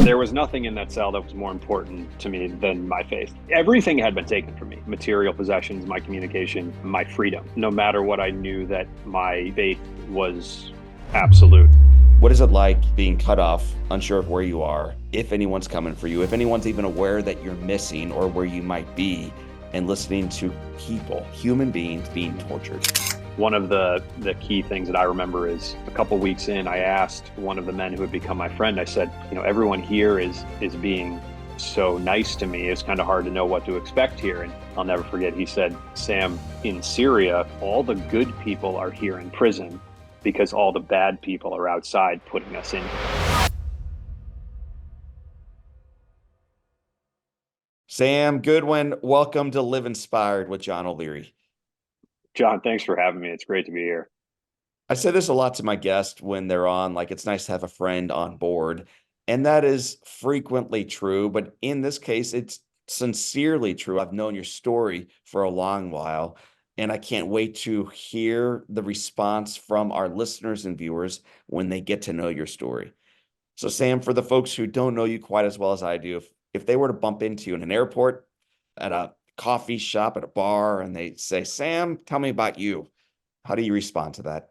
There was nothing in that cell that was more important to me than my faith. Everything had been taken from me: material possessions, my communication, my freedom. No matter what, I knew that my faith was absolute. What is it like being cut off, unsure of where you are, if anyone's coming for you, if anyone's even aware that you're missing or where you might be, and listening to people, human beings, being tortured? One of the key things that I remember is a couple weeks in, I asked one of the men who had become my friend, I said, everyone here is being so nice to me. It's kind of hard to know what to expect here. And I'll never forget, he said, Sam, in Syria, all the good people are here in prison because all the bad people are outside putting us in. Sam Goodwin, welcome to Live Inspired with John O'Leary. John, thanks for having me. It's great to be here. I say this a lot to my guests when they're on, like it's nice to have a friend on board. And that is frequently true, but in this case, it's sincerely true. I've known your story for a long while, and I can't wait to hear the response from our listeners and viewers when they get to know your story. So, Sam, for the folks who don't know you quite as well as I do, if they were to bump into you in an airport, at a coffee shop, at a bar, and they say, Sam, tell me about you, how do you respond to that?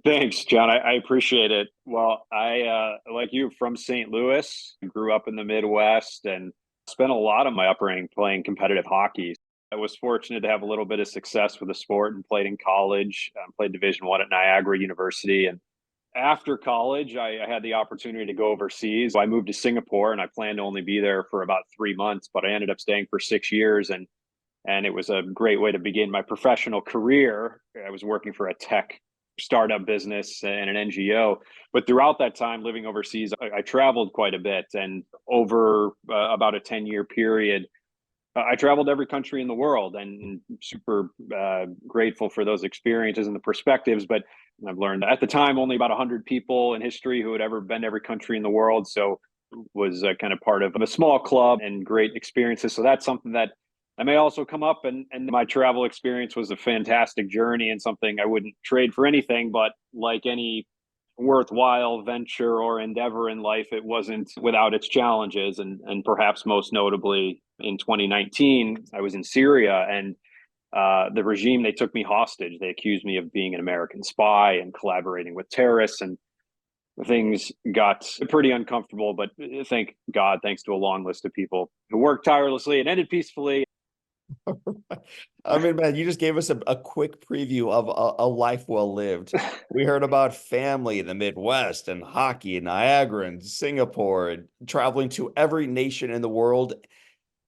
Thanks, John. I appreciate it. Well, like you, from St. Louis, grew up in the Midwest and spent a lot of my upbringing playing competitive hockey. I was fortunate to have a little bit of success with the sport and played in college, played Division I at Niagara University. And after college, I had the opportunity to go overseas. I moved to Singapore and I planned to only be there for about 3 months, but I ended up staying for 6 years. And it was a great way to begin my professional career. I was working for a tech startup business and an NGO. But throughout that time living overseas, I traveled quite a bit. And over about a 10-year period, I traveled every country in the world, and super grateful for those experiences and the perspectives. But I've learned at the time only about 100 people in history who had ever been to every country in the world. So was kind of part of a small club and great experiences. So that's something that I may also come up, and my travel experience was a fantastic journey and something I wouldn't trade for anything. But like any worthwhile venture or endeavor in life, it wasn't without its challenges. And perhaps most notably in 2019, I was in Syria, and the regime, they took me hostage. They accused me of being an American spy and collaborating with terrorists. And things got pretty uncomfortable, but thank God, thanks to a long list of people who worked tirelessly, and ended peacefully. I mean, man, you just gave us a quick preview of a life well lived. We heard about family in the Midwest and hockey in Niagara and Singapore, and traveling to every nation in the world,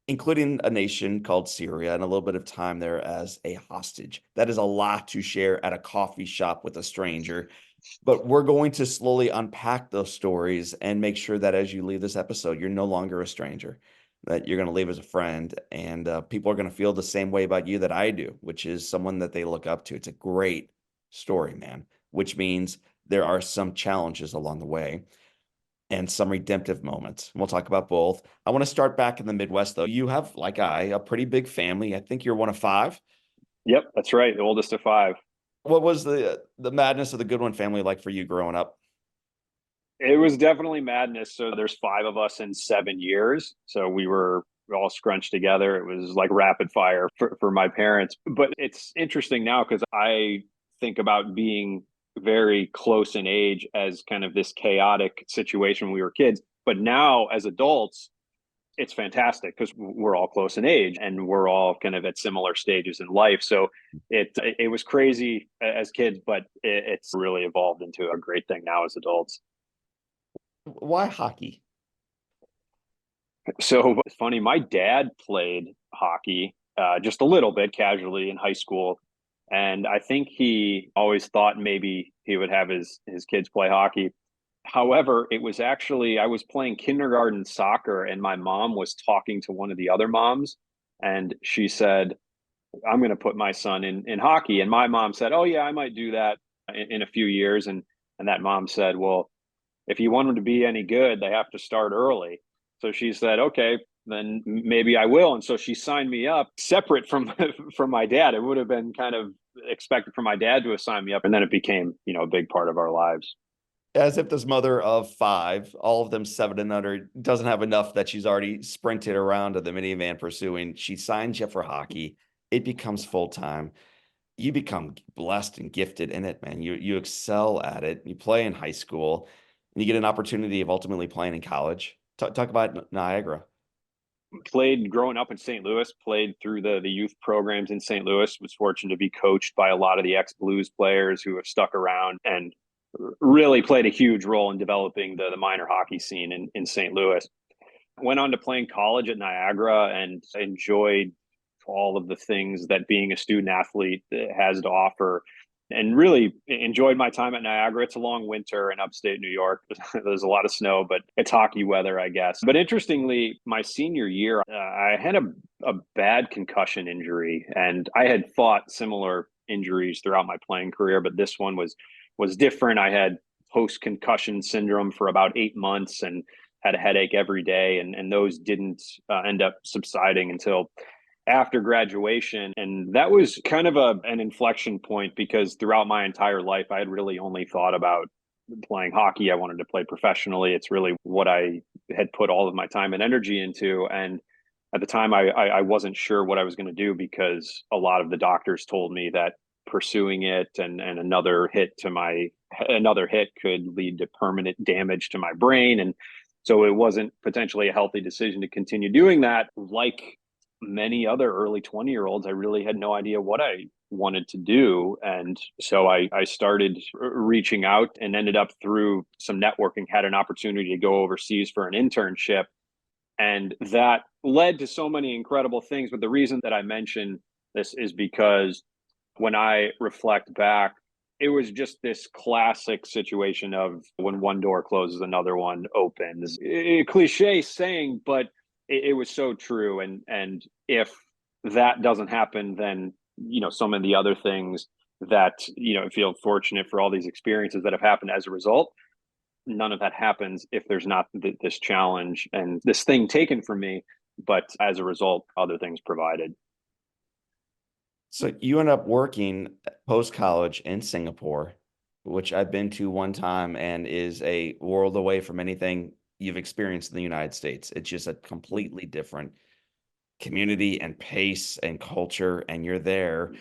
including a nation called Syria, and a little bit of time there as a hostage. That is a lot to share at a coffee shop with a stranger. But we're going to slowly unpack those stories and make sure that as you leave this episode, you're no longer a stranger, that you're going to leave as a friend. And people are going to feel the same way about you that I do, which is someone that they look up to. It's a great story, man, which means there are some challenges along the way and some redemptive moments. We'll talk about both. I want to start back in the Midwest, though. You have, like a pretty big family. I think you're one of five. Yep, that's right. The oldest of five. What was the madness of the Goodwin family like for you growing up? It was definitely madness. So there's five of us in 7 years. So we were all scrunched together. It was like rapid fire for my parents. But it's interesting now because I think about being very close in age as kind of this chaotic situation when we were kids. But now as adults, it's fantastic because we're all close in age and we're all kind of at similar stages in life. So it was crazy as kids, but it's really evolved into a great thing now as adults. Why hockey? So it's funny. My dad played hockey just a little bit casually in high school. And I think he always thought maybe he would have his kids play hockey. However, it was actually, I was playing kindergarten soccer and my mom was talking to one of the other moms. And she said, I'm going to put my son in hockey. And my mom said, oh, yeah, I might do that in a few years. And that mom said, well, if you want them to be any good, they have to start early. So she said, okay, then maybe I will. And so she signed me up separate from from my dad. It would have been kind of expected for my dad to have signed me up. And then it became, a big part of our lives. As if this mother of five, all of them 7 and under, doesn't have enough that she's already sprinted around to the minivan pursuing. She signs you for hockey. It becomes full time. You become blessed and gifted in it, man. You excel at it. You play in high school, and you get an opportunity of ultimately playing in college. Talk about Niagara. Played growing up in St. Louis, played through the youth programs in St. Louis, was fortunate to be coached by a lot of the ex-Blues players who have stuck around and really played a huge role in developing the minor hockey scene in St. Louis. Went on to playing college at Niagara and enjoyed all of the things that being a student athlete has to offer, and really enjoyed my time at Niagara. It's a long winter in upstate New York. There's a lot of snow, but it's hockey weather, I guess. But interestingly, my senior year, I had a bad concussion injury, and I had fought similar injuries throughout my playing career, but this one was different. I had post concussion syndrome for about 8 months and had a headache every day, and those didn't end up subsiding until after graduation. And that was kind of an inflection point, because throughout my entire life, I had really only thought about playing hockey. I wanted to play professionally. It's really what I had put all of my time and energy into. And at the time, I wasn't sure what I was going to do, because a lot of the doctors told me that pursuing it and another hit could lead to permanent damage to my brain. And so it wasn't potentially a healthy decision to continue doing that. Like many other early 20-year-olds, I really had no idea what I wanted to do. And so I started reaching out, and ended up through some networking, had an opportunity to go overseas for an internship. And that led to so many incredible things. But the reason that I mention this is because when I reflect back, it was just this classic situation of when one door closes, another one opens. Cliche saying, but it was so true. And if that doesn't happen, then some of the other things that feel fortunate for all these experiences that have happened as a result, none of that happens if there's not this challenge and this thing taken from me, but as a result, other things provided. So you end up working post college in Singapore, which I've been to one time and is a world away from anything you've experienced in the United States. It's just a completely different community and pace and culture, and you're there.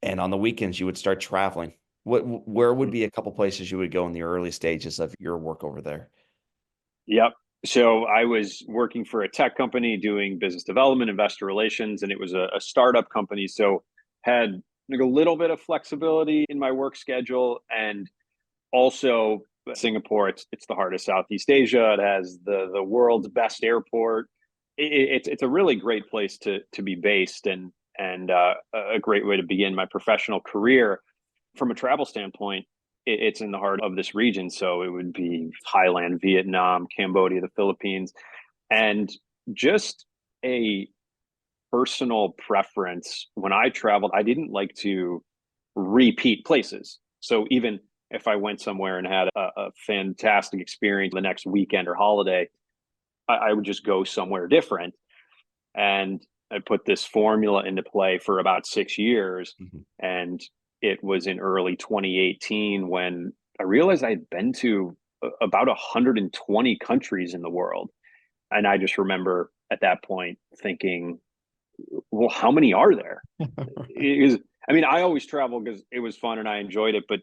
And on the weekends, you would start traveling. Where would be a couple places you would go in the early stages of your work over there? Yep. So I was working for a tech company doing business development, investor relations, and it was a startup company. So had like a little bit of flexibility in my work schedule. And also Singapore, it's the heart of Southeast Asia. It has the world's best airport. It's a really great place to be based, and a great way to begin my professional career. From a travel standpoint, it's in the heart of this region. So it would be Thailand, Vietnam, Cambodia, the Philippines, and just a personal preference. When I traveled, I didn't like to repeat places. So even if I went somewhere and had a fantastic experience the next weekend or holiday, I would just go somewhere different. And I put this formula into play for about 6 years. Mhm. And it was in early 2018 when I realized I'd been to about 120 countries in the world. And I just remember at that point thinking, well, how many are there? I mean, I always travel because it was fun and I enjoyed it, but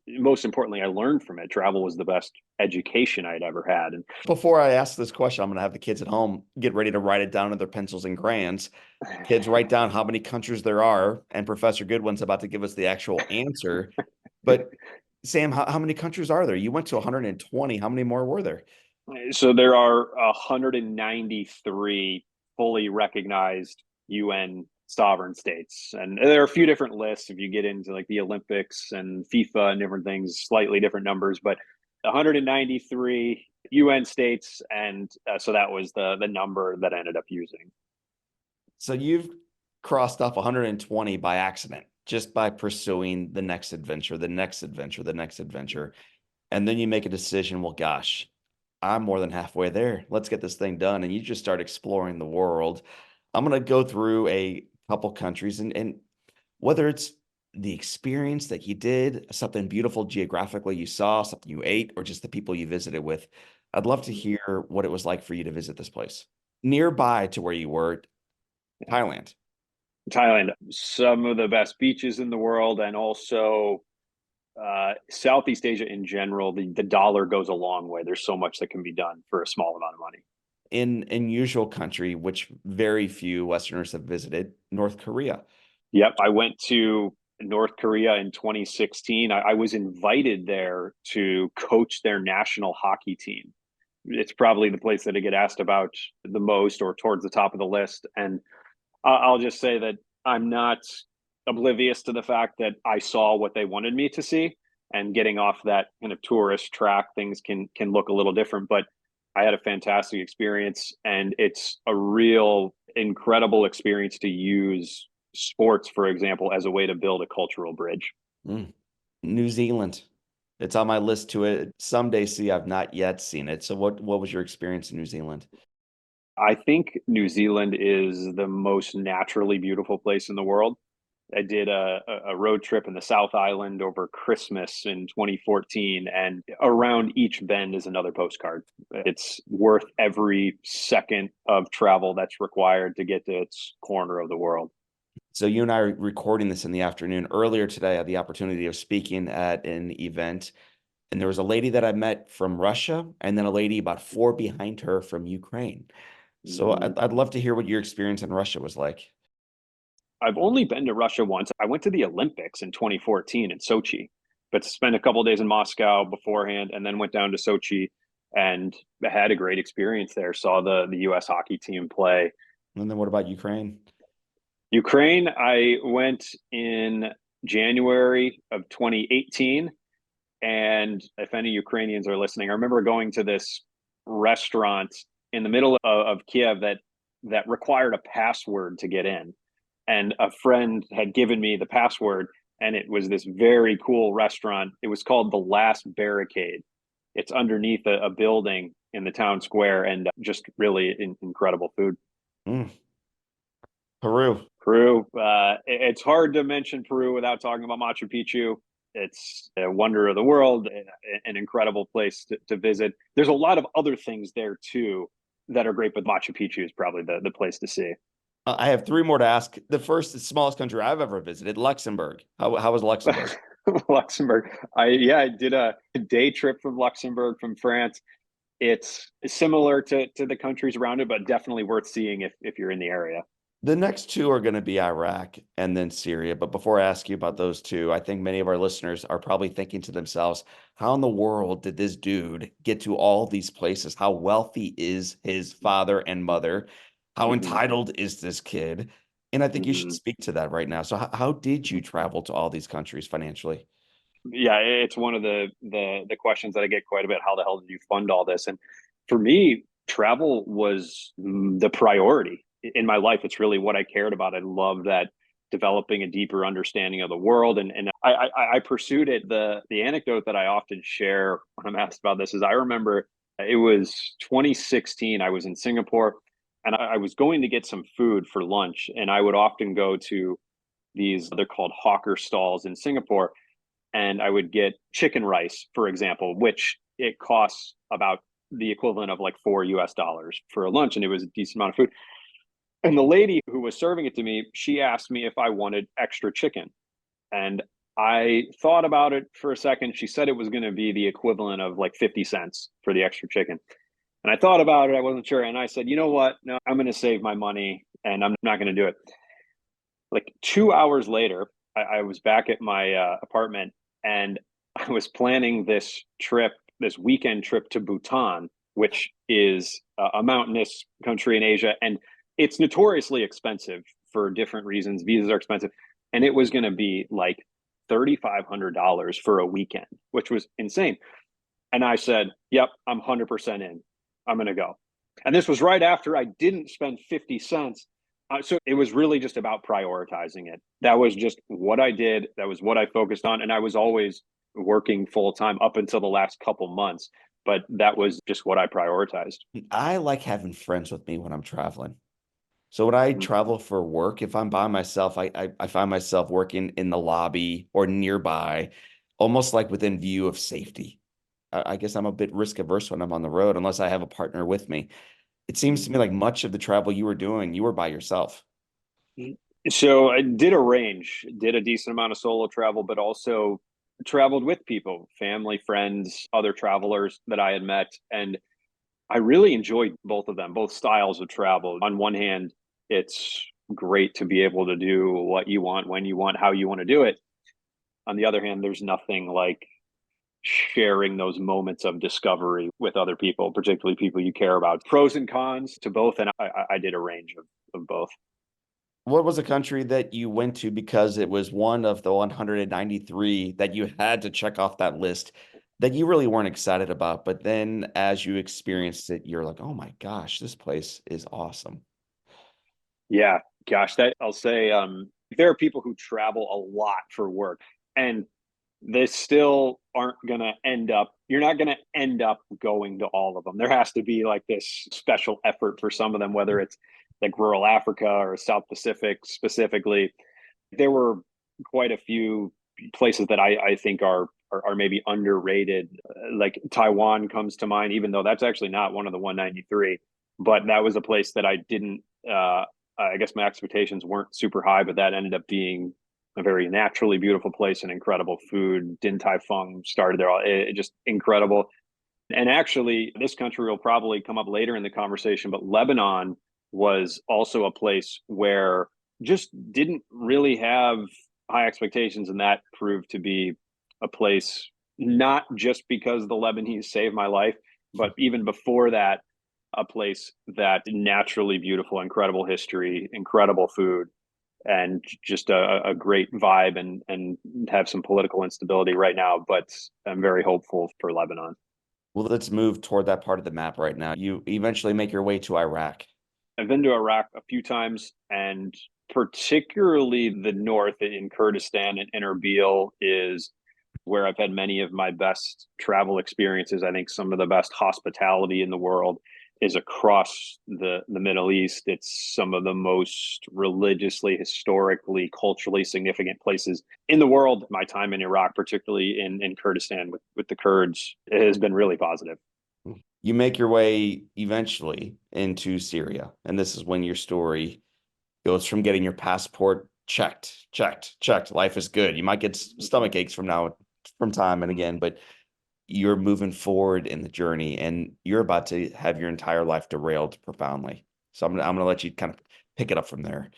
most importantly, I learned from it. Travel was the best education I'd ever had. And Before I ask this question, I'm going to have the kids at home get ready to write it down in their pencils and crayons. Kids, write down how many countries there are, and Professor Goodwin's about to give us the actual answer. But Sam, how many countries are there? You went to 120. How many more were there? so there are 193 fully recognized UN sovereign states. And there are a few different lists. If you get into like the Olympics and FIFA and different things, slightly different numbers, but 193 UN states. And so that was the number that I ended up using. So you've crossed off 120 by accident, just by pursuing the next adventure, the next adventure, the next adventure. And then you make a decision, well, gosh, I'm more than halfway there. Let's get this thing done. And you just start exploring the world. I'm going to go through a couple countries, and whether it's the experience that you did, something beautiful geographically you saw, something you ate, or just the people you visited with. I'd love to hear what it was like for you to visit this place. Nearby to where you were, Thailand. Thailand, some of the best beaches in the world, and also Southeast Asia in general. The dollar goes a long way. There's so much that can be done for a small amount of money. In unusual country, which very few Westerners have visited, North Korea. Yep, I went to North Korea in 2016. I was invited there to coach their national hockey team. It's probably the place that I get asked about the most, or towards the top of the list. And I'll just say that I'm not oblivious to the fact that I saw what they wanted me to see, and getting off that kind of tourist track, things can look a little different. But I had a fantastic experience, and it's a real incredible experience to use sports, for example, as a way to build a cultural bridge. Mm. New Zealand. It's on my list to it someday see. I've not yet seen it. So what was your experience in New Zealand? I think New Zealand is the most naturally beautiful place in the world. I did a road trip in the South Island over Christmas in 2014, and around each bend is another postcard. It's worth every second of travel that's required to get to its corner of the world. So you and I are recording this in the afternoon. Earlier today, I had the opportunity of speaking at an event, and there was a lady that I met from Russia, and then a lady about four behind her from Ukraine. So Mhm. I'd love to hear what your experience in Russia was like. I've only been to Russia once. I went to the Olympics in 2014 in Sochi, but spent a couple of days in Moscow beforehand, and then went down to Sochi and had a great experience there. Saw the U.S. hockey team play. And then what about Ukraine? Ukraine, I went in January of 2018. And if any Ukrainians are listening, I remember going to this restaurant in the middle of Kiev that required a password to get in. And a friend had given me the password, and it was this very cool restaurant. It was called The Last Barricade. It's underneath a building in the town square, and just really incredible food. Mm, Peru. Peru. It's hard to mention Peru without talking about Machu Picchu. It's a wonder of the world, an incredible place to visit. There's a lot of other things there too that are great, but Machu Picchu is probably the place to see. I have three more to ask. The first, the smallest country I've ever visited, Luxembourg. How was Luxembourg? Luxembourg. I did a day trip from Luxembourg from France. It's similar to the countries around it, but definitely worth seeing if you're in the area. The next two are going to be Iraq and then Syria. But before I ask you about those two, I think many of our listeners are probably thinking to themselves, how in the world did this dude get to all these places? How wealthy is his father and mother? How Mm-hmm. entitled is this kid? And I think you should Mm-hmm. speak to that right now. So how did you travel to all these countries financially? Yeah, it's one of the questions that I get quite a bit. How the hell did you fund all this? And for me, travel was the priority in my life. It's really what I cared about. I love that, developing a deeper understanding of the world, and I pursued it. The anecdote that I often share when I'm asked about this is, I remember it was 2016. I was in Singapore, and I was going to get some food for lunch, and I would often go to these, they're called hawker stalls in Singapore, and I would get chicken rice, for example, which it costs about the equivalent of like $4 for a lunch, and it was a decent amount of food. And the lady who was serving it to me, she asked me if I wanted extra chicken, and I thought about it for a second. She said it was going to be the equivalent of like 50 cents for the extra chicken. And I thought about it. I wasn't sure. And I said, you know what? No, I'm going to save my money, and I'm not going to do it. Like 2 hours later, I was back at my apartment, and I was planning this trip, this weekend trip to Bhutan, which is a mountainous country in Asia, and it's notoriously expensive for different reasons. Visas are expensive, and it was going to be like $3,500 for a weekend, which was insane. And I said, "Yep, I'm 100% in. I'm going to go." And this was right after I didn't spend 50 cents. So it was really just about prioritizing it. That was just what I did. That was what I focused on. And I was always working full time up until the last couple months. But that was just what I prioritized. I like having friends with me when I'm traveling. So when I Mhm. travel for work, if I'm by myself, I find myself working in the lobby or nearby, almost like within view of safety. I guess I'm a bit risk averse when I'm on the road, unless I have a partner with me. It seems to me like much of the travel you were doing, you were by yourself. So I did a range, did a decent amount of solo travel, but also traveled with people, family, friends, other travelers that I had met. And I really enjoyed both of them, both styles of travel. On one hand, it's great to be able to do what you want, when you want, how you want to do it. On the other hand, there's nothing like sharing those moments of discovery with other people, particularly people you care about. Pros and cons to both. And I did a range of both. What was a country that you went to because it was one of the 193 that you had to check off that list that you really weren't excited about, but then as you experienced it, you're like, oh my gosh, this place is awesome. Yeah, gosh, that I'll say there are people who travel a lot for work and they still aren't going to end up you're not going to end up going to all of them. There has to be like this special effort for some of them, whether it's like rural Africa or South Pacific specifically. There were quite a few places that I think are maybe underrated. Like Taiwan comes to mind, even though that's actually not one of the 193. But that was a place that I didn't. I guess my expectations weren't super high, but that ended up being a very naturally beautiful place and incredible food. Din Tai Fung started there. Just incredible. And actually, this country will probably come up later in the conversation, but Lebanon was also a place where just didn't really have high expectations, and that proved to be a place not just because the Lebanese saved my life, but even before that, a place that naturally beautiful, incredible history, incredible food, and just a great vibe, and have some political instability right now. But I'm very hopeful for Lebanon. Well, let's move toward that part of the map right now. You eventually make your way to Iraq. I've been to Iraq a few times, and particularly the north in Kurdistan and Erbil is where I've had many of my best travel experiences. I think some of the best hospitality in the world is across the Middle East. It's some of the most religiously, historically, culturally significant places in the world. My time in Iraq, particularly in Kurdistan with the Kurds, has been really positive. You make your way eventually into Syria, and this is when your story goes from getting your passport checked. Life is good. You might get stomach aches from time and again, but you're moving forward in the journey and you're about to have your entire life derailed profoundly. So I'm gonna let you kind of pick it up from there.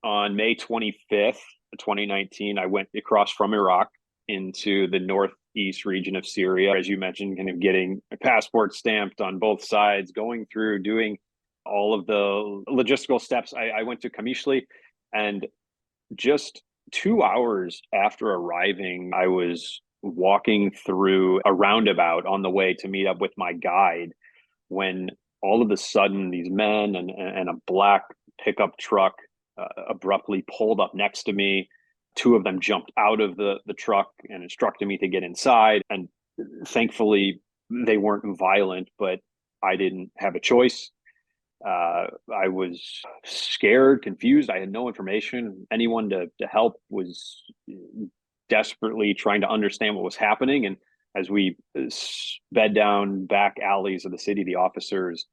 On May 25th, 2019, I went across from Iraq into the northeast region of Syria. As you mentioned, kind of getting a passport stamped on both sides, going through, doing all of the logistical steps. I went to Kamishli, and just 2 hours after arriving, I was walking through a roundabout on the way to meet up with my guide when all of a sudden these men and a black pickup truck abruptly pulled up next to me. Two of them jumped out of the truck and instructed me to get inside. And thankfully, they weren't violent, but I didn't have a choice. I was scared, confused. I had no information. Anyone to help was desperately trying to understand what was happening. And as we sped down back alleys of the city, the officers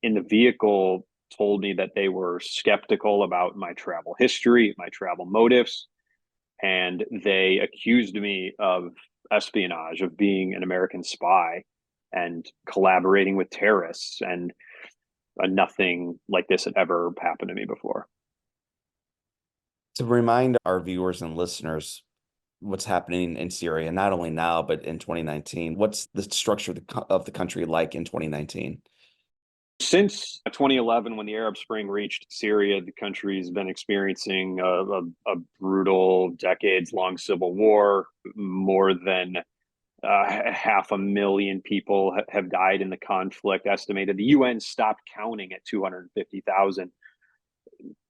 in the vehicle told me that they were skeptical about my travel history, my travel motives, and they accused me of espionage, of being an American spy and collaborating with terrorists. And nothing like this had ever happened to me before. To remind our viewers and listeners what's happening in Syria, not only now, but in 2019, what's the structure of the country like in 2019? Since 2011, when the Arab Spring reached Syria, the country's been experiencing a brutal, decades long civil war. More than 500,000 people have died in the conflict, estimated. The UN stopped counting at 250,000.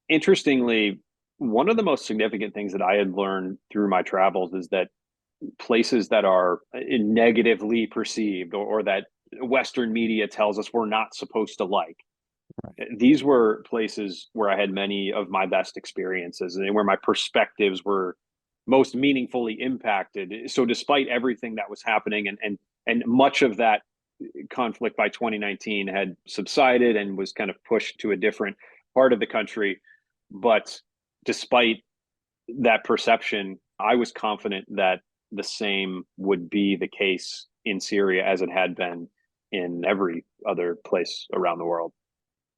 Interestingly, one of the most significant things that I had learned through my travels is that places that are negatively perceived, or that Western media tells us we're not supposed to like, These were places where I had many of my best experiences and where my perspectives were most meaningfully impacted. So despite everything that was happening and much of that conflict by 2019 had subsided and was kind of pushed to a different part of the country, but despite that perception, I was confident that the same would be the case in Syria as it had been in every other place around the world.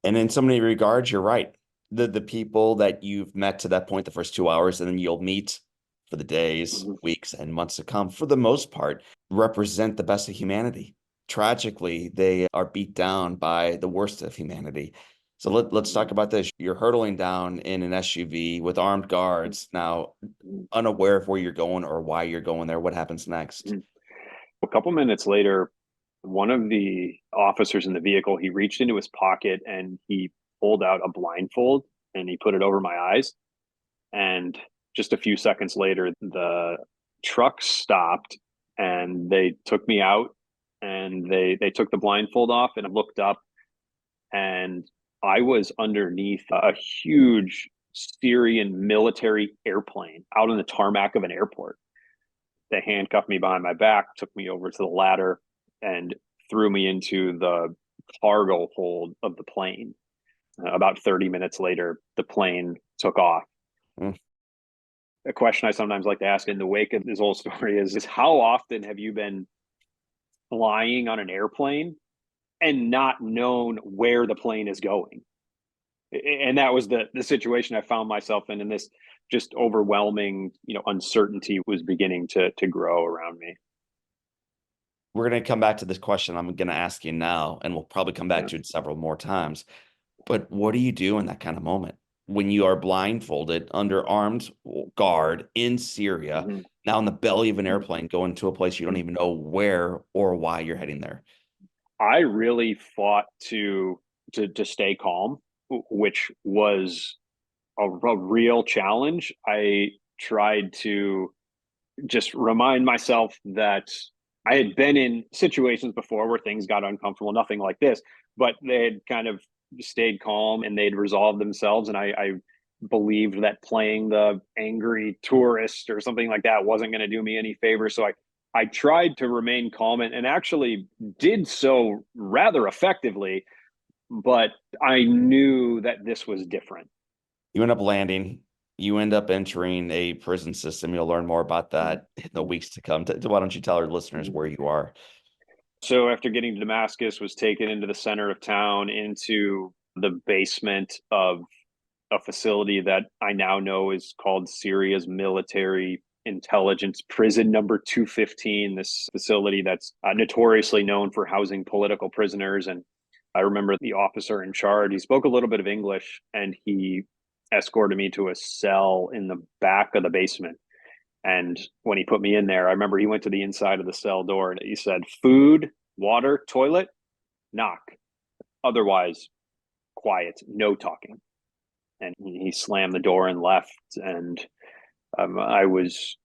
And in so many regards, you're right. The people that you've met to that point, the first 2 hours, and then you'll meet for the days, Mm-hmm. weeks, and months to come, for the most part, represent the best of humanity. Tragically, they are beat down by the worst of humanity. So let's talk about this. You're hurtling down in an SUV with armed guards, now unaware of where you're going or why you're going there. What happens next? Mm-hmm. A couple minutes later, one of the officers in the vehicle, he reached into his pocket and he pulled out a blindfold and he put it over my eyes. And just a few seconds later, the truck stopped and they took me out and they took the blindfold off and I looked up and I was underneath a huge Syrian military airplane out on the tarmac of an airport. They handcuffed me behind my back, took me over to the ladder, and threw me into the cargo hold of the plane. About 30 minutes later, the plane took off. Mm. A question I sometimes like to ask in the wake of this whole story is how often have you been flying on an airplane and not known where the plane is going? And that was the situation I found myself in, and this just overwhelming, uncertainty was beginning to grow around me. We're going to come back to this question I'm going to ask you now, and we'll probably come back Yeah. to it several more times. But what do you do in that kind of moment when you are blindfolded under armed guard in Syria, Mm-hmm. now in the belly of an airplane, going to a place you don't even know where or why you're heading there? I really fought to stay calm, which was a real challenge. I tried to just remind myself that I had been in situations before where things got uncomfortable, nothing like this, but they had kind of stayed calm and they'd resolved themselves. And I believed that playing the angry tourist or something like that wasn't going to do me any favor. So I tried to remain calm and actually did so rather effectively, but I knew that this was different. You end up landing, you end up entering a prison system. You'll learn more about that in the weeks to come. Why don't you tell our listeners where you are? So after getting to Damascus, was taken into the center of town, into the basement of a facility that I now know is called Syria's military intelligence prison number 215. This facility that's notoriously known for housing political prisoners. And I remember the officer in charge, he spoke a little bit of English and he escorted me to a cell in the back of the basement. And when he put me in there, I remember he went to the inside of the cell door and he said, "Food, water, toilet, knock. Otherwise, quiet, no talking." And he slammed the door and left. And I was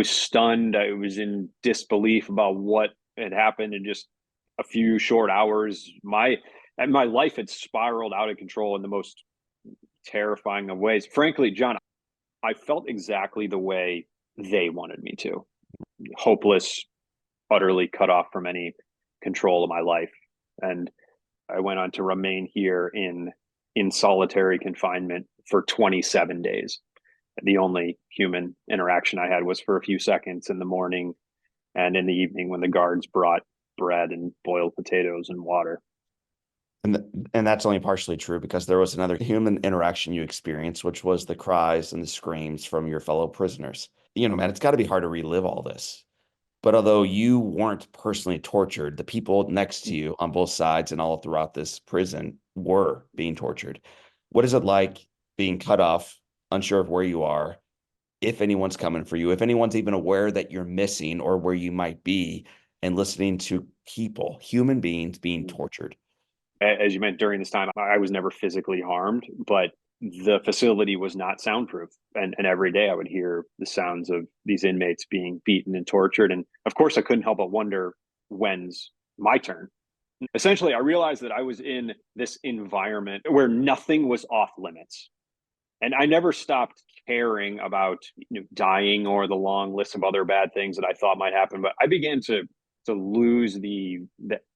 stunned. I was in disbelief about what had happened in just a few short hours. My life had spiraled out of control in the most terrifying of ways. Frankly, John, I felt exactly the way they wanted me to. Hopeless, utterly cut off from any control of my life. And I went on to remain here in solitary confinement for 27 days. The only human interaction I had was for a few seconds in the morning and in the evening when the guards brought bread and boiled potatoes and water. And that's only partially true because there was another human interaction you experienced, which was the cries and the screams from your fellow prisoners. Man, it's got to be hard to relive all this. But although you weren't personally tortured, the people next to you on both sides and all throughout this prison were being tortured. What is it like being cut off, unsure of where you are, if anyone's coming for you, if anyone's even aware that you're missing or where you might be, and listening to people, human beings being tortured? As you meant, during this time, I was never physically harmed, but the facility was not soundproof. And every day I would hear the sounds of these inmates being beaten and tortured. And of course, I couldn't help but wonder, when's my turn? Essentially, I realized that I was in this environment where nothing was off limits. And I never stopped caring about dying or the long list of other bad things that I thought might happen. But I began to lose the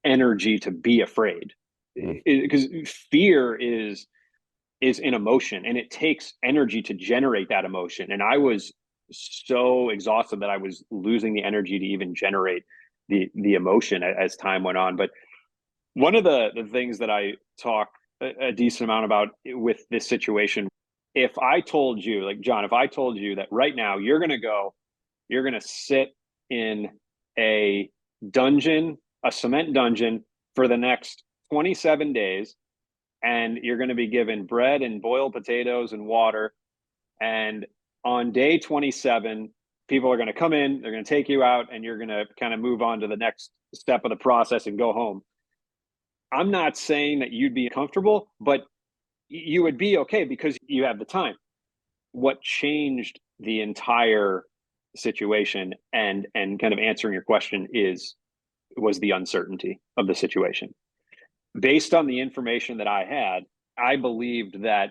energy to be afraid, Mm. because fear is an emotion, and it takes energy to generate that emotion. And I was so exhausted that I was losing the energy to even generate the emotion as time went on. But one of the things that I talk a decent amount about with this situation, if I told you, like John, if I told you that right now you're going to sit in a dungeon, a cement dungeon for the next 27 days, and you're going to be given bread and boiled potatoes and water. And on day 27, people are going to come in, they're going to take you out, and you're going to kind of move on to the next step of the process and go home. I'm not saying that you'd be comfortable, but you would be okay because you have the time. What changed the entire situation and kind of answering your question is was the uncertainty of the situation. Based on the information that I had, I believed that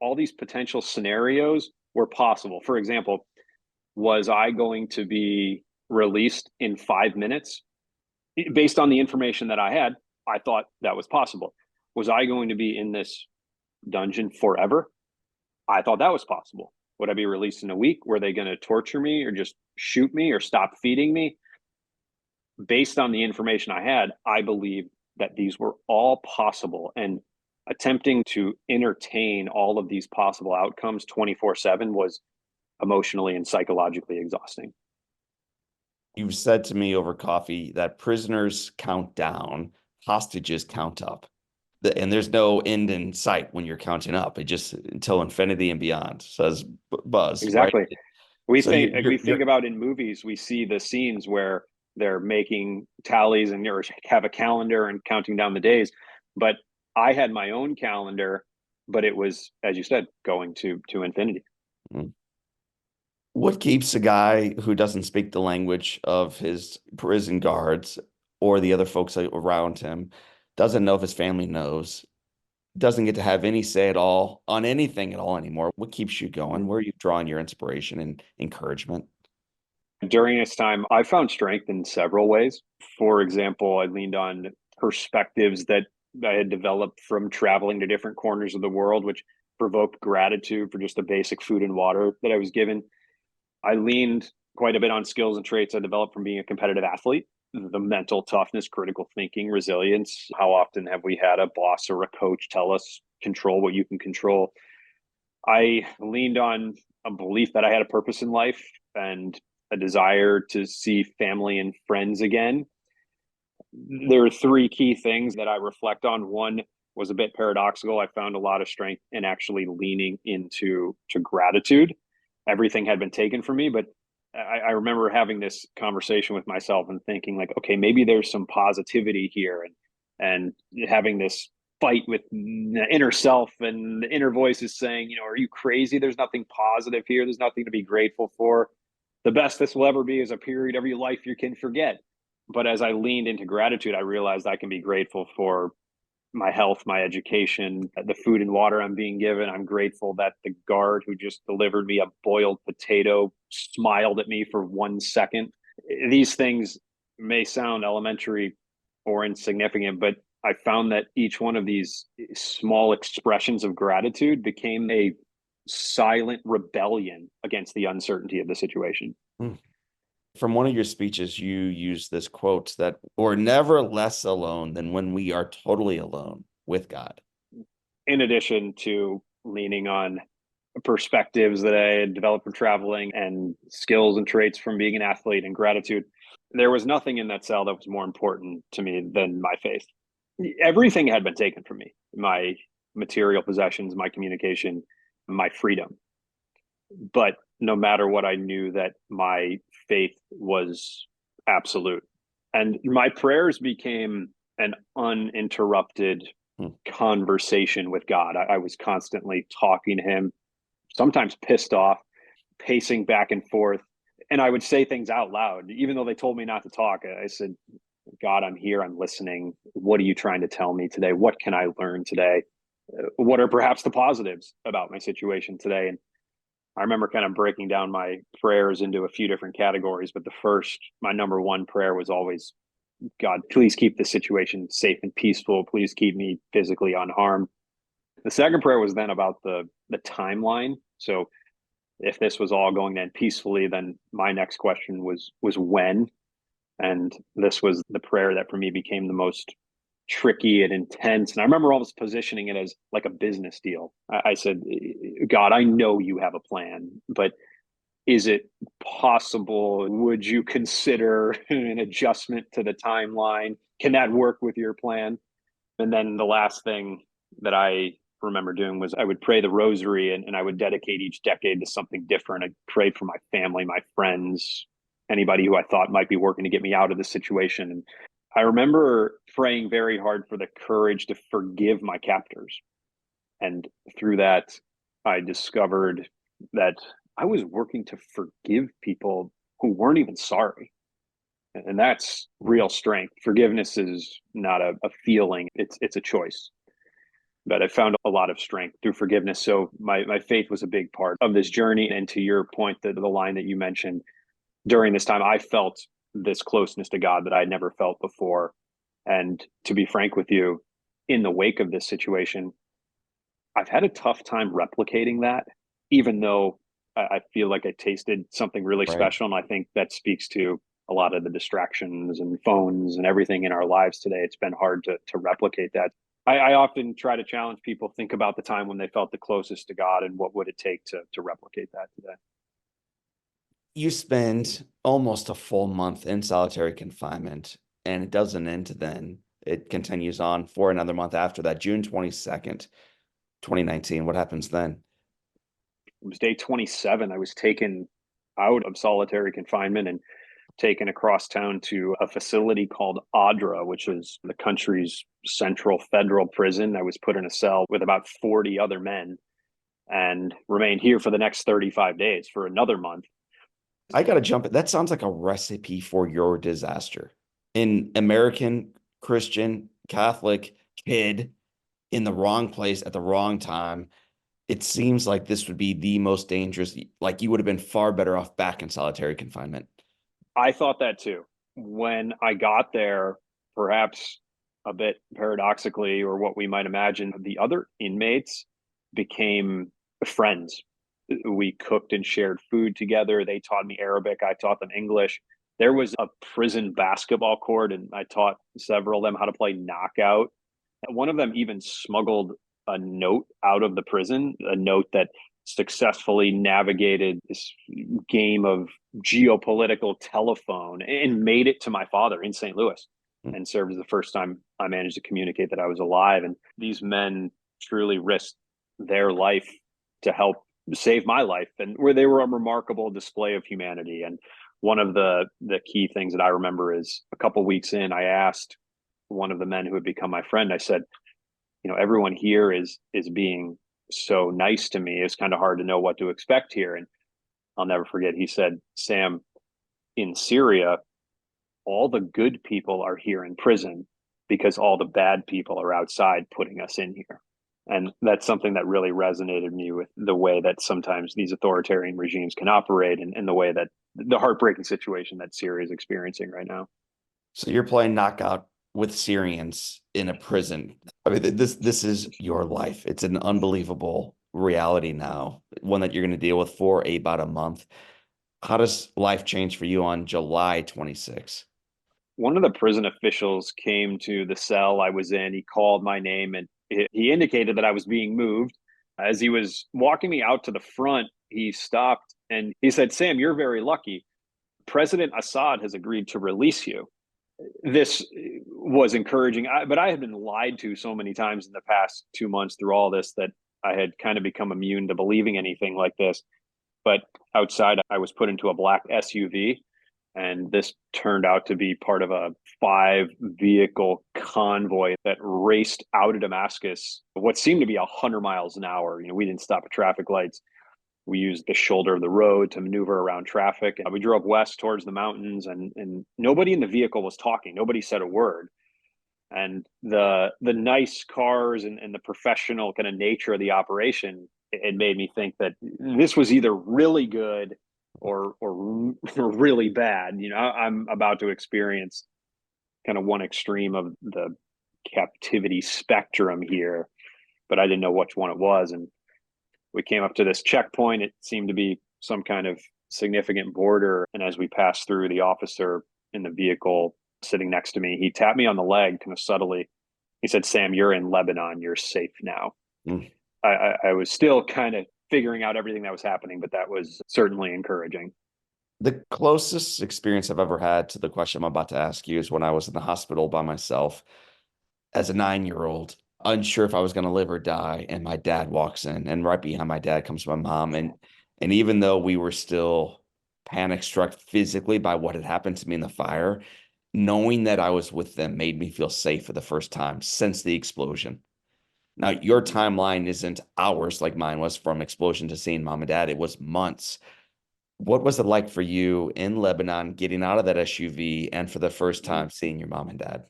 all these potential scenarios were possible. For example, was I going to be released in 5 minutes? Based on the information that I had, I thought that was possible. Was I going to be in this dungeon forever? I thought that was possible. Would I be released in a week? Were they going to torture me or just shoot me or stop feeding me? Based on the information I had, I believe that these were all possible. And attempting to entertain all of these possible outcomes 24/7 was emotionally and psychologically exhausting. You've said to me over coffee that prisoners count down, hostages count up. And there's no end in sight when you're counting up. It just until infinity and beyond, says Buzz, right? Exactly. We So think you're, we you're think about in movies, we see the scenes where they're making tallies and or have a calendar and counting down the days. But I had my own calendar, but it was, as you said, going to infinity. mm. What keeps a guy who doesn't speak the language of his prison guards or the other folks around him, doesn't know if his family knows, doesn't get to have any say at all on anything at all anymore? What keeps you going? Where are you drawing your inspiration and encouragement? During this time, I found strength in several ways. For example, I leaned on perspectives that I had developed from traveling to different corners of the world, which provoked gratitude for just the basic food and water that I was given. I leaned quite a bit on skills and traits I developed from being a competitive athlete. The mental toughness, critical thinking, resilience. How often have we had a boss or a coach tell us, control what you can control? I leaned on a belief that I had a purpose in life and a desire to see family and friends again. There are three key things that I reflect on. One was a bit paradoxical. I found a lot of strength in actually leaning into gratitude. Everything had been taken from me, but I remember having this conversation with myself and thinking like, okay, maybe there's some positivity here, and having this fight with the inner self, and the inner voice is saying, are you crazy? There's nothing positive here. There's nothing to be grateful for. The best this will ever be is a period of your life you can forget. But as I leaned into gratitude, I realized I can be grateful for my health, my education, the food and water I'm being given. I'm grateful that the guard who just delivered me a boiled potato smiled at me for 1 second. These things may sound elementary or insignificant, but I found that each one of these small expressions of gratitude became a silent rebellion against the uncertainty of the situation. Mm. From one of your speeches, you use this quote that we're never less alone than when we are totally alone with God. In addition to leaning on perspectives that I had developed from traveling and skills and traits from being an athlete and gratitude, there was nothing in that cell that was more important to me than my faith. Everything had been taken from me: my material possessions, my communication, my freedom. But no matter what, I knew that my faith was absolute. And my prayers became an uninterrupted Hmm. conversation with God. I was constantly talking to him, sometimes pissed off, pacing back and forth. And I would say things out loud, even though they told me not to talk. I said, God, I'm here, I'm listening. What are you trying to tell me today? What can I learn today? What are perhaps the positives about my situation today? And I remember kind of breaking down my prayers into a few different categories, but my number one prayer was always, God, please keep this situation safe and peaceful. Please keep me physically unharmed. The second prayer was then about the timeline. So if this was all going to end peacefully, then my next question was when. And this was the prayer that for me became the most tricky and intense. And I remember almost positioning it as like a business deal. I said, God, I know you have a plan, but is it possible? Would you consider an adjustment to the timeline? Can that work with your plan? And then the last thing that I remember doing was I would pray the rosary, and I would dedicate each decade to something different. I prayed for my family, my friends, anybody who I thought might be working to get me out of the situation. And I remember praying very hard for the courage to forgive my captors. And through that, I discovered that I was working to forgive people who weren't even sorry. And that's real strength. Forgiveness is not a feeling, it's a choice. But I found a lot of strength through forgiveness. So my faith was a big part of this journey. And to your point, the line that you mentioned, during this time, I felt this closeness to God that I never felt before. And to be frank with you, in the wake of this situation, I've had a tough time replicating that, even though I feel like I tasted something really Right. special. And I think that speaks to a lot of the distractions and phones and everything in our lives today. It's been hard to replicate that. I often try to challenge people, think about the time when they felt the closest to God and what would it take to replicate that today. You spend almost a full month in solitary confinement, and it doesn't end then. It continues on for another month after that, June 22nd, 2019. What happens then? It was day 27. I was taken out of solitary confinement and taken across town to a facility called Adra, which is the country's central federal prison. I was put in a cell with about 40 other men and remained here for the next 35 days for another month. I got to jump. That sounds like a recipe for your disaster. An American Christian Catholic kid in the wrong place at the wrong time. It seems like this would be the most dangerous. Like you would have been far better off back in solitary confinement. I thought that too. When I got there, perhaps a bit paradoxically, or what we might imagine, the other inmates became friends. We cooked and shared food together. They taught me Arabic. I taught them English. There was a prison basketball court, and I taught several of them how to play knockout. One of them even smuggled a note out of the prison, a note that successfully navigated this game of geopolitical telephone and made it to my father in St. Louis, and served as the first time I managed to communicate that I was alive. And these men truly risked their life to help save my life, and where they were a remarkable display of humanity. And one of the key things that I remember is a couple weeks in, I asked one of the men who had become my friend, I said, everyone here is being so nice to me. It's kind of hard to know what to expect here. And I'll never forget, he said, Sam, in Syria, all the good people are here in prison because all the bad people are outside putting us in here. And that's something that really resonated me with the way that sometimes these authoritarian regimes can operate, and the way that the heartbreaking situation that Syria is experiencing right now. So you're playing knockout with Syrians in a prison. I mean, this is your life. It's an unbelievable reality now, one that you're going to deal with for about a month. How does life change for you on July 26th? One of the prison officials came to the cell I was in. He called my name, and he indicated that I was being moved. As he was walking me out to the front, he stopped and he said, Sam, you're very lucky. President Assad has agreed to release you. This was encouraging, but I had been lied to so many times in the past 2 months through all this that I had kind of become immune to believing anything like this. But outside, I was put into a black SUV, and this turned out to be part of a 5-vehicle convoy that raced out of Damascus, what seemed to be 100 miles an hour. We didn't stop at traffic lights. We used the shoulder of the road to maneuver around traffic. We drove west towards the mountains, and nobody in the vehicle was talking. Nobody said a word. And the nice cars and the professional kind of nature of the operation, it made me think that this was either really good or really bad. I'm about to experience kind of one extreme of the captivity spectrum here, but I didn't know which one it was. And we came up to this checkpoint. It seemed to be some kind of significant border. And as we passed through, the officer in the vehicle sitting next to me, he tapped me on the leg kind of subtly. He said, "Sam, you're in Lebanon. You're safe now." Mm. I was still kind of figuring out everything that was happening, but that was certainly encouraging. The closest experience I've ever had to the question I'm about to ask you is when I was in the hospital by myself as a 9-year-old, unsure if I was going to live or die. And my dad walks in, and right behind my dad comes my mom. And even though we were still panic struck physically by what had happened to me in the fire, knowing that I was with them made me feel safe for the first time since the explosion. Now, your timeline isn't hours like mine was from explosion to seeing mom and dad. It was months. What was it like for you in Lebanon, getting out of that SUV and for the first time seeing your mom and dad?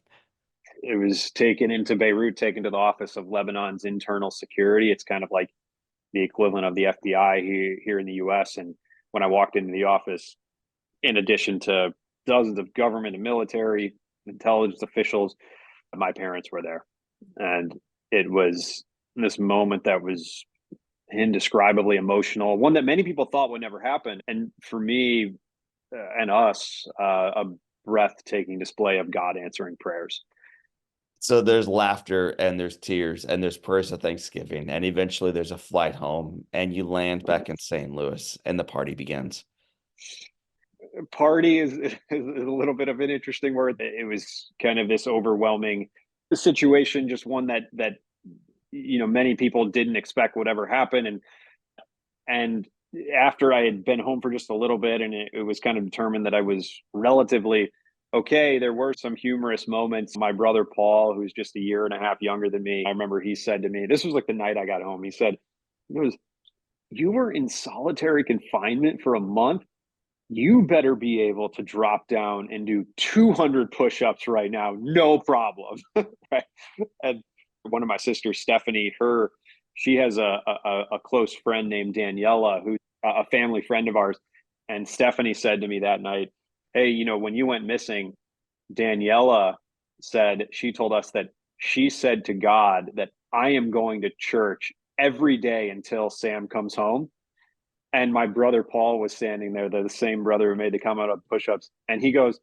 It was taken into Beirut, taken to the office of Lebanon's internal security. It's kind of like the equivalent of the FBI here in the US. And when I walked into the office, in addition to dozens of government and military intelligence officials, my parents were there. And it was this moment that was indescribably emotional, one that many people thought would never happen. And for me and us, a breathtaking display of God answering prayers. So there's laughter and there's tears and there's prayers of Thanksgiving. And eventually there's a flight home and you land back in St. Louis and the party begins. Party is a little bit of an interesting word. It was kind of this overwhelming situation, just one that many people didn't expect would ever happen. And after I had been home for just a little bit, and it was kind of determined that I was relatively okay, there were some humorous moments. My brother Paul, who's just a year and a half younger than me, I remember he said to me, this was like the night I got home. He said, "It was you were in solitary confinement for a month. You better be able to drop down and do 200 push-ups right now, no problem." Right. And one of my sisters, Stephanie, she has a close friend named Daniela, who's a family friend of ours. And Stephanie said to me that night, "Hey, when you went missing, Daniela said she told us that she said to God that I am going to church every day until Sam comes home." And my brother Paul was standing there, the same brother who made the comment of push-ups, and he goes,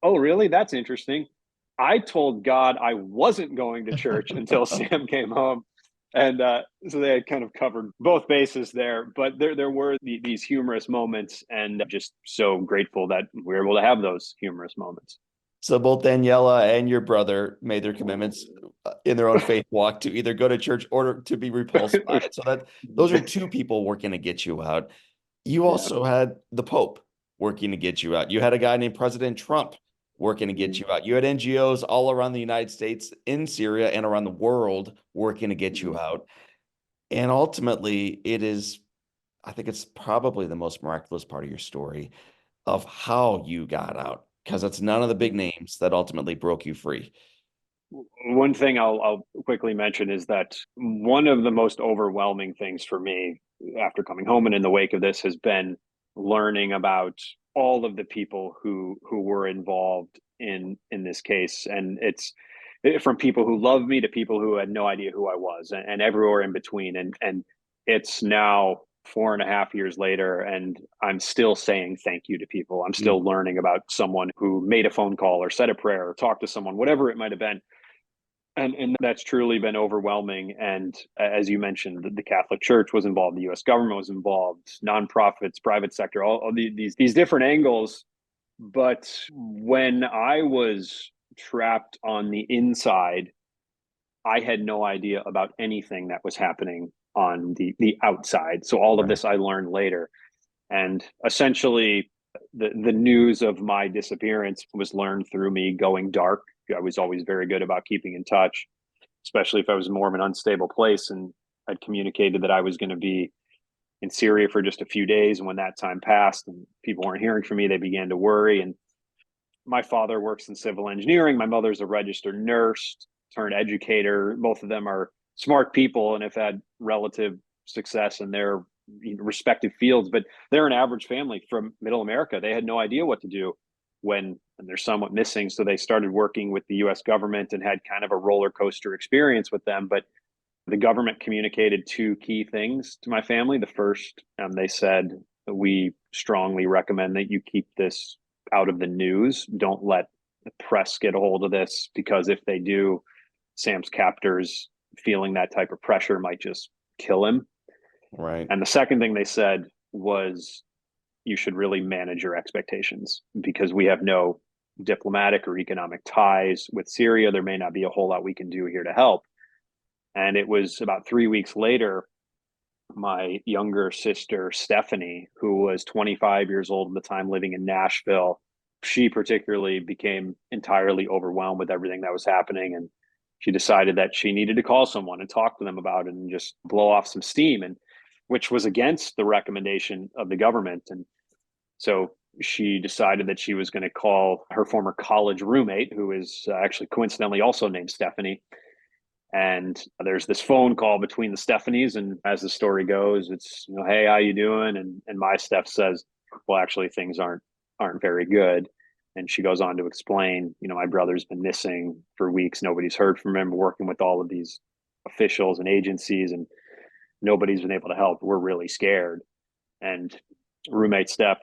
"Oh, really? That's interesting. I told God I wasn't going to church until Sam came home." And so they had kind of covered both bases there, but there were these humorous moments, and just so grateful that we were able to have those humorous moments. So both Daniela and your brother made their commitments in their own faith walk to either go to church or to be repulsed by it. So that those are two people working to get you out. You Yeah. also had the Pope working to get you out. You had a guy named President Trump working to get you out. You had NGOs all around the United States, in Syria, and around the world working to get you out. And ultimately, I think it's probably the most miraculous part of your story of how you got out, because it's none of the big names that ultimately broke you free. One thing I'll quickly mention is that one of the most overwhelming things for me after coming home and in the wake of this has been learning about all of the people who were involved in this case. And it's from people who love me to people who had no idea who I was, and everywhere in between. And it's now 4.5 years later, and I'm still saying thank you to people. I'm still learning about someone who made a phone call or said a prayer or talked to someone, whatever it might have been. And that's truly been overwhelming. And as you mentioned, the Catholic Church was involved, the U.S. government was involved, nonprofits, private sector, all these different angles. But when I was trapped on the inside, I had no idea about anything that was happening on the outside. So all of Right. this I learned later. And essentially, the news of my disappearance was learned through me going dark. I was always very good about keeping in touch, especially if I was more of an unstable place. And I'd communicated that I was going to be in Syria for just a few days. And when that time passed and people weren't hearing from me, they began to worry. And my father works in civil engineering. My mother's a registered nurse turned educator. Both of them are smart people and have had relative success in their respective fields, but they're an average family from middle America. They had no idea what to do when and they're somewhat missing. So they started working with the US government and had kind of a roller coaster experience with them. But the government communicated two key things to my family. The first, they said, we strongly recommend that you keep this out of the news. Don't let the press get a hold of this, because if they do, Sam's captors, feeling that type of pressure, might just kill him. Right. And the second thing they said was, you should really manage your expectations, because we have no diplomatic or economic ties with Syria. There may not be a whole lot we can do here to help. And it was about 3 weeks later, my younger sister, Stephanie, who was 25 years old at the time, living in Nashville, she particularly became entirely overwhelmed with everything that was happening. And she decided that she needed to call someone and talk to them about it and just blow off some steam, and which was against the recommendation of the government. And so she decided that she was going to call her former college roommate, who is actually coincidentally also named Stephanie. And there's this phone call between the Stephanies, and as the story goes, it's, hey, how you doing? And my Steph says, well, actually, things aren't very good. And she goes on to explain, my brother's been missing for weeks. Nobody's heard from him. Working with all of these officials and agencies, and nobody's been able to help. We're really scared. And roommate Steph,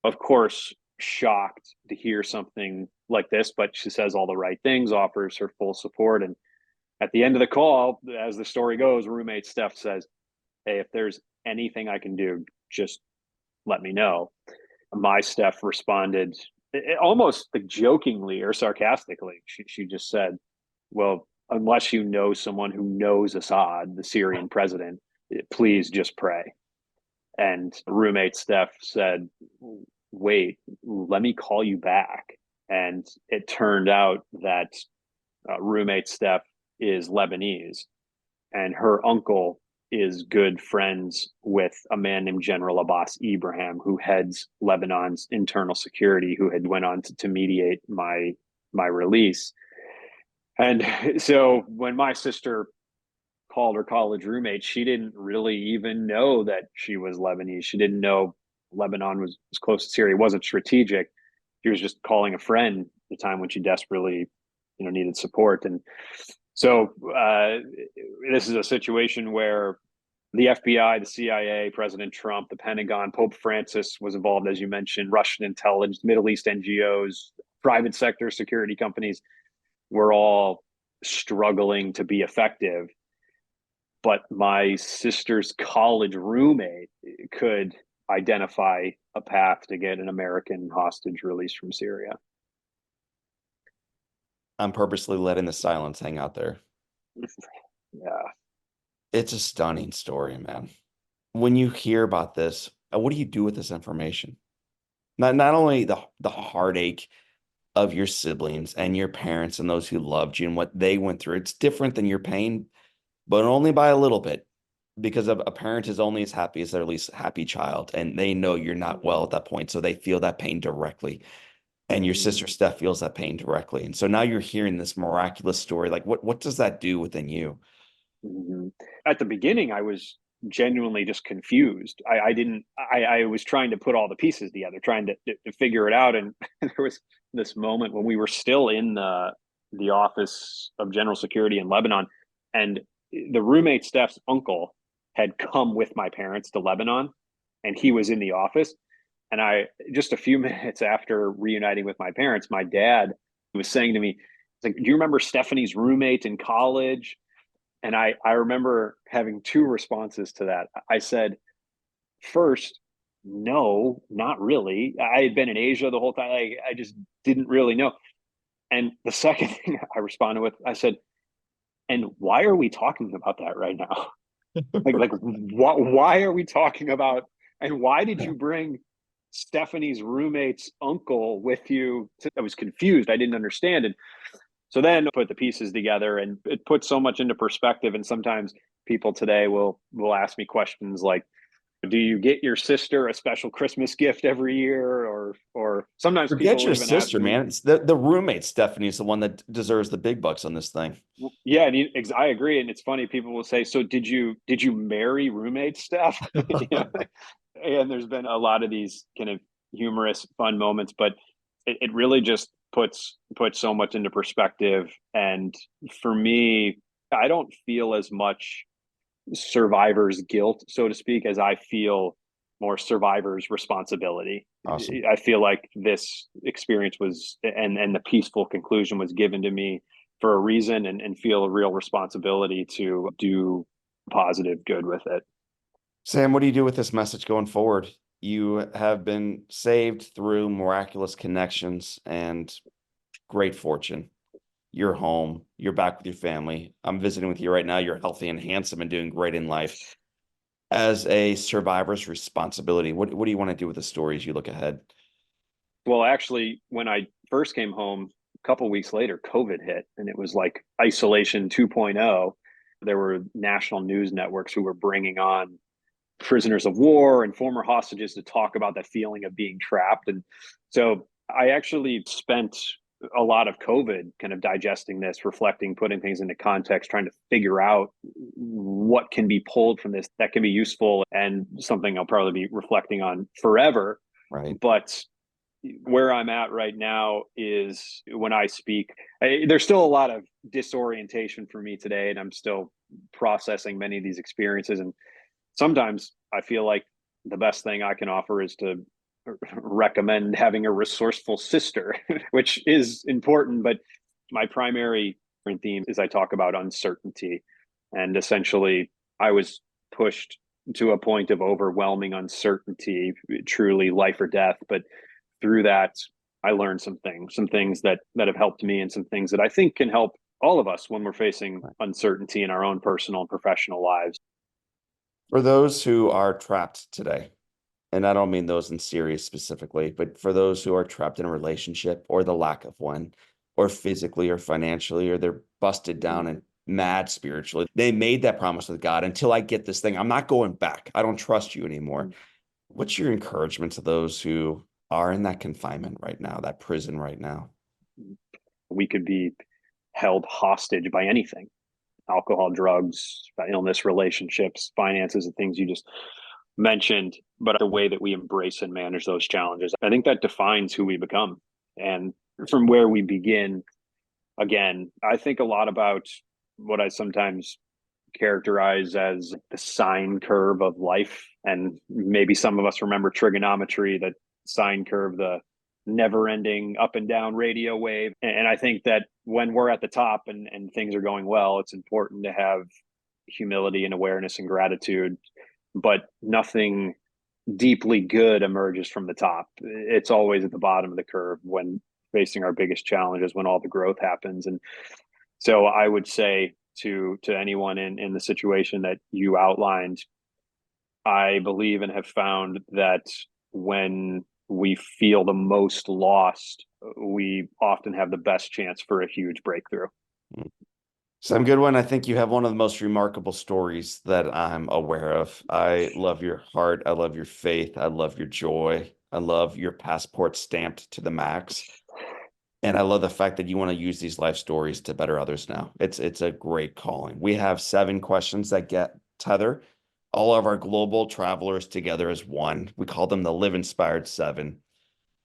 of course, shocked to hear something like this, but she says all the right things, offers her full support. And at the end of the call, as the story goes, roommate Steph says, hey, if there's anything I can do, just let me know. My Steph responded almost like jokingly or sarcastically. She just said, well, unless you know someone who knows Assad, the Syrian president, please just pray. And roommate Steph said, wait, let me call you back. And it turned out that roommate Steph is Lebanese, and her uncle is good friends with a man named General Abbas Ibrahim, who heads Lebanon's internal security, who had went on to mediate my release. And so when my sister called her college roommate, she didn't really even know that she was Lebanese. She didn't know Lebanon was close to Syria. It wasn't strategic. She was just calling a friend at the time when she desperately, needed support. And so this is a situation where the FBI, the CIA, President Trump, the Pentagon, Pope Francis was involved, as you mentioned, Russian intelligence, Middle East NGOs, private sector security companies were all struggling to be effective. But my sister's college roommate could identify a path to get an American hostage released from Syria. I'm purposely letting the silence hang out there. Yeah. It's a stunning story, man. When you hear about this, what do you do with this information? Not only the heartache of your siblings and your parents and those who loved you and what they went through, it's different than your pain, but only by a little bit, because a parent is only as happy as their least happy child, and they know you're not well at that point, so they feel that pain directly. And your sister Steph feels that pain directly. And so now you're hearing this miraculous story. Like, what does that do within you? Mm-hmm. At the beginning, I was genuinely just confused. I was trying to put all the pieces together, trying to figure it out. And there was this moment when we were still in the office of General Security in Lebanon, and the roommate Steph's uncle had come with my parents to Lebanon, and he was in the office. And just a few minutes after reuniting with my parents, my dad was saying to me, like, do you remember Stephanie's roommate in college? And I remember having two responses to that. I said, first, no, not really. I had been in Asia the whole time. I just didn't really know. And the second thing I responded with, I said, and why are we talking about that right now? Why are we talking about, and why did you bring Stephanie's roommate's uncle with you? I was confused. I didn't understand. And so then put the pieces together, and it puts so much into perspective. And sometimes people today will ask me questions like, Do you get your sister a special Christmas gift every year, or sometimes Forget people your even ask sister, me? man. It's the roommate. Stephanie's the one that deserves the big bucks on this thing. Yeah, and I agree, and it's funny. People will say, "So did you marry roommate stuff?" You know? And there's been a lot of these kind of humorous, fun moments, but it really just puts so much into perspective. And for me, I don't feel as much survivor's guilt, so to speak, as I feel more survivor's responsibility. Awesome. I feel like this experience was, and the peaceful conclusion was given to me for a reason, and feel a real responsibility to do positive good with it. Sam, what do you do with this message going forward? You have been saved through miraculous connections and great fortune. You're home. You're back with your family. I'm visiting with you right now. You're healthy and handsome and doing great in life. As a survivor's responsibility, what do you want to do with the stories you look ahead? Well, actually, when I first came home, a couple weeks later, COVID hit, and it was like isolation 2.0. There were national news networks who were bringing on prisoners of war and former hostages to talk about that feeling of being trapped. And so I actually spent a lot of COVID kind of digesting this, reflecting, putting things into context, trying to figure out what can be pulled from this that can be useful, and something I'll probably be reflecting on forever. Right. But where I'm at right now is when I speak, there's still a lot of disorientation for me today, and I'm still processing many of these experiences. And sometimes I feel like the best thing I can offer is to recommend having a resourceful sister, which is important. But my primary theme is I talk about uncertainty. And essentially, I was pushed to a point of overwhelming uncertainty, truly life or death. But through that, I learned some things that have helped me, and some things that I think can help all of us when we're facing uncertainty in our own personal and professional lives. For those who are trapped today, and I don't mean those in Syria specifically, but for those who are trapped in a relationship or the lack of one, or physically or financially, or they're busted down and mad spiritually, they made that promise with God, until I get this thing, I'm not going back. I don't trust you anymore. What's your encouragement to those who are in that confinement right now, that prison right now? We could be held hostage by anything: alcohol, drugs, illness, relationships, finances, and things you just mentioned. But the way that we embrace and manage those challenges, I think that defines who we become. And from where we begin, again, I think a lot about what I sometimes characterize as the sine curve of life. And maybe some of us remember trigonometry, that sine curve, the never ending up and down radio wave. And I think that when we're at the top, and things are going well, it's important to have humility and awareness and gratitude. But nothing deeply good emerges from the top. It's always at the bottom of the curve when facing our biggest challenges, when all the growth happens. And so I would say to anyone in the situation that you outlined, I believe and have found that when we feel the most lost, we often have the best chance for a huge breakthrough. Sam Goodwin, I think you have one of the most remarkable stories that I'm aware of. I love your heart. I love your faith. I love your joy. I love your passport stamped to the max. And I love the fact that you want to use these life stories to better others now. It's a great calling. We have 7 questions that get tether all of our global travelers together as one. We call them the Live Inspired 7.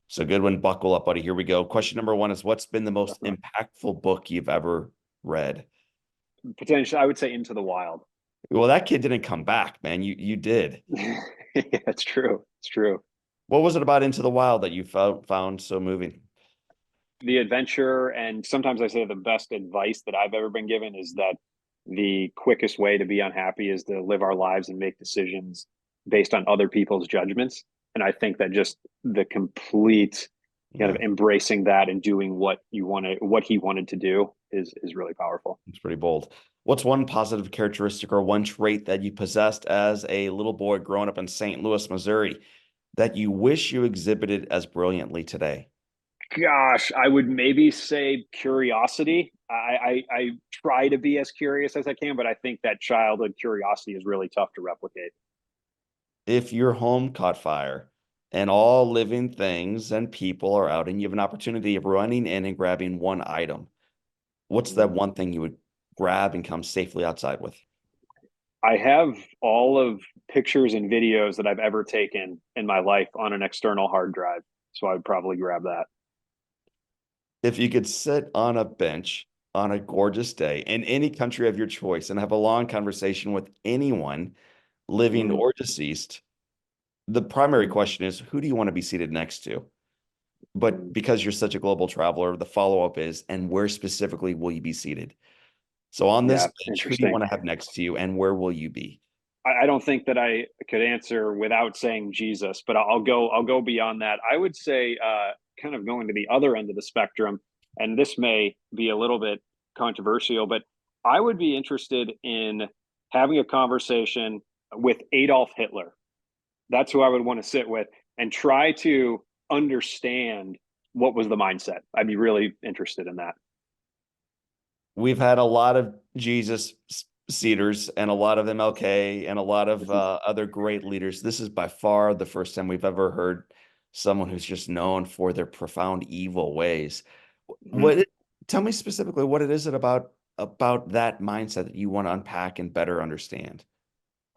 So Goodwin, buckle up, buddy. Here we go. Question number 1 is, what's been the most impactful book you've ever read? Potentially, I would say Into the Wild. Well, that kid didn't come back, man. You did. Yeah, it's true. It's true. What was it about Into the Wild that you found so moving? The adventure, and sometimes I say the best advice that I've ever been given is that the quickest way to be unhappy is to live our lives and make decisions based on other people's judgments. And I think that just the complete kind of Yeah, embracing that and doing what he wanted to do is really powerful. it's pretty bold. What's one positive characteristic or one trait that you possessed as a little boy growing up in St. Louis, Missouri, that you wish you exhibited as brilliantly today? Gosh, I would maybe say curiosity. I try to be as curious as I can, but I think that childhood curiosity is really tough to replicate. If your home caught fire and all living things and people are out and you have an opportunity of running in and grabbing one item, what's that one thing you would grab and come safely outside with? I have all of pictures and videos that I've ever taken in my life on an external hard drive. So I would probably grab that. If you could sit on a bench on a gorgeous day in any country of your choice and have a long conversation with anyone living Mhm. or deceased, the primary question is, who do you want to be seated next to? But Mhm. because you're such a global traveler, the follow-up is, and where specifically will you be seated? So on this Yeah, bench, who do you interesting. want to have next to you and where will you be? I don't think that I could answer without saying Jesus, but I'll go beyond that. I would say kind of going to the other end of the spectrum, and this may be a little bit controversial, but I would be interested in having a conversation with Adolf Hitler. That's who I would want to sit with and try to understand what was the mindset. I'd be really interested in that. We've had a lot of Jesus seaters and a lot of MLK and a lot of other great leaders. This is by far the first time we've ever heard someone who's just known for their profound evil ways. Mhm. What tell me specifically what it is about that mindset that you want to unpack and better understand?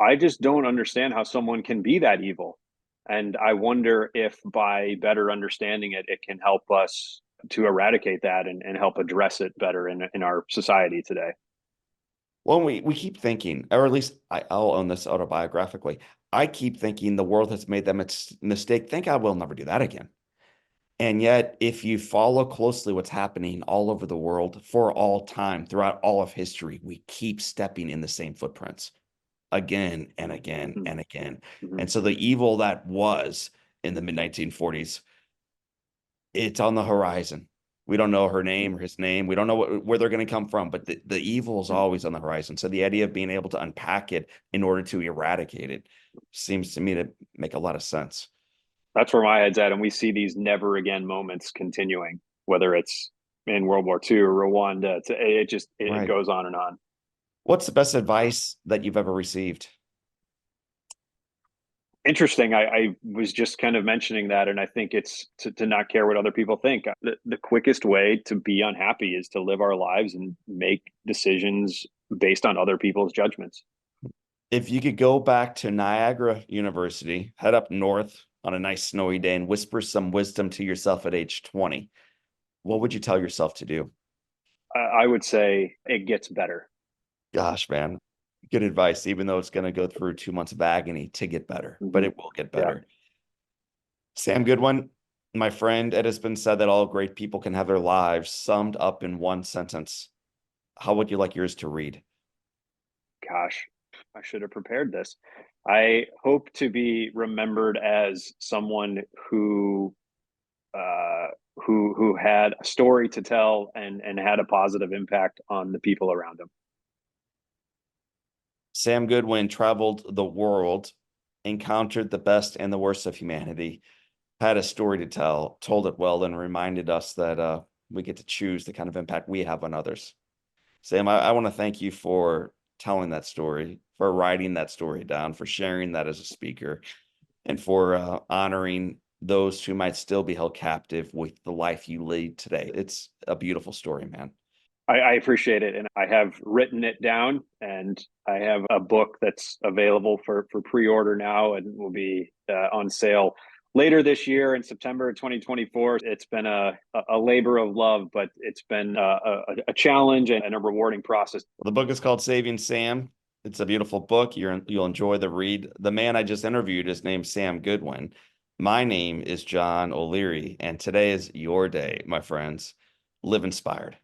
I just don't understand how someone can be that evil. And I wonder if by better understanding it, it can help us to eradicate that and help address it better in our society today. Well, we keep thinking, or at least I'll own this autobiographically. I keep thinking the world has made that mistake. Thank God we'll never do that again. And yet, if you follow closely what's happening all over the world for all time, throughout all of history, we keep stepping in the same footprints again and again Mhm. and again. Mhm. And so the evil that was in the mid 1940s, it's on the horizon. We don't know her name or his name. We don't know where they're going to come from, but the evil is Mhm. always on the horizon. So the idea of being able to unpack it in order to eradicate it seems to me to make a lot of sense. That's where my head's at. And we see these never again moments continuing, whether it's in World War II or Rwanda. It Right. goes on and on. What's the best advice that you've ever received? Interesting. I was just kind of mentioning that, and I think it's to not care what other people think. The quickest way to be unhappy is to live our lives and make decisions based on other people's judgments. If you could go back to Niagara University, head up north on a nice snowy day and whisper some wisdom to yourself at age 20, what would you tell yourself to do? I would say it gets better. Gosh, man, good advice, even though it's going to go through 2 months of agony to get better, but Hmm. it will get Yeah, better. Sam Goodwin, my friend, it has been said that all great people can have their lives summed up in one sentence. How would you like yours to read? gosh, I should have prepared this. I hope to be remembered as someone uh, who had a story to tell and had a positive impact on the people around him. Sam Goodwin traveled the world, encountered the best and the worst of humanity, had a story to tell, told it well, and reminded us that we get to choose the kind of impact we have on others. Sam, I want to thank you for telling that story, for writing that story down, for sharing that as a speaker, and for honoring those who might still be held captive with the life you lead today. It's a beautiful story, man. I appreciate it, and I have written it down, and I have a book that's available for pre-order now, and will be on sale later this year in September 2024. It's been a labor of love, but it's been a challenge and a rewarding process. Well, the book is called Saving Sam. It's a beautiful book. You'll enjoy the read. The man I just interviewed is named Sam Goodwin. My name is John O'Leary, and today is your day, my friends. Live inspired.